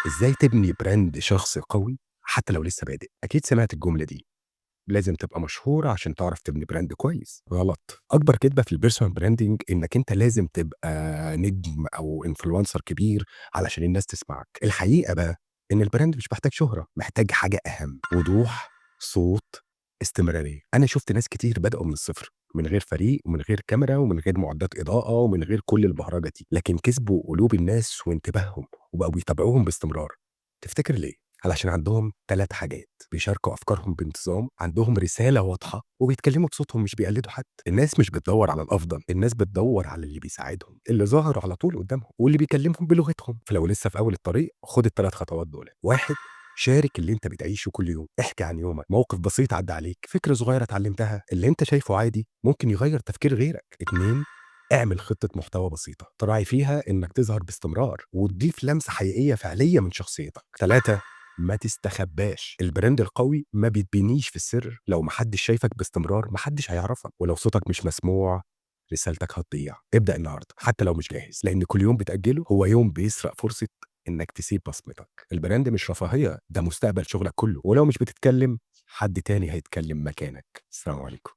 إزاي تبني براند شخصي قوي حتى لو لسه بادئ؟ أكيد سمعت الجملة دي، لازم تبقى مشهور عشان تعرف تبني براند كويس. غلط. أكبر كدبة في البيرسونال براندنج إنك أنت لازم تبقى نجم أو انفلونسر كبير علشان الناس تسمعك. الحقيقة بقى إن البراند مش محتاج شهرة، محتاج حاجة أهم: وضوح، صوت، استمرارية. أنا شفت ناس كتير بدأوا من الصفر، من غير فريق ومن غير كاميرا ومن غير معدات إضاءة ومن غير كل البهرجة دي، لكن كسبوا قلوب الناس وانتباههم وبقوا بيتابعوهم باستمرار. تفتكر ليه؟ علشان عندهم 3 حاجات: بيشاركوا أفكارهم بانتظام، عندهم رسالة واضحة، وبيتكلموا بصوتهم مش بيقلدوا حد. الناس مش بتدوّر على الأفضل، الناس بتدوّر على اللي بيساعدهم، اللي ظاهر على طول قدامهم، واللي بيكلمهم بلغتهم. فلو لسه في أول الطريق، خُد ال3 خطوات دول: 1، شارك اللي أنت بتعيشه كل يوم، احكِ عن يومك، موقف بسيط عدّى عليك، فكرة صغيرة اتعلمتها، اللي أنت شايفه عادي ممكن يغيّر تفكير غيرك. 2، اعمل خطة محتوى بسيطة، تراعي فيها إنك تظهر باستمرار وتضيف لمسة حقيقية فعلية من شخصيتك. 3، ما تستخباش. البراند القوي ما بيتبنيش في السر، لو ما حدش شايفك باستمرار ما حدش هيعرفك، ولو صوتك مش مسموع رسالتك هتضيع. ابدأ النهارده حتى لو مش جاهز، لأن كل يوم بتأجله هو يوم بيسرق فرصة إنك تسيب بصمتك. البراند مش رفاهية، ده مستقبل شغلك كله، ولو مش بتتكلم حد تاني هيتكلم مكانك. السلام عليكم.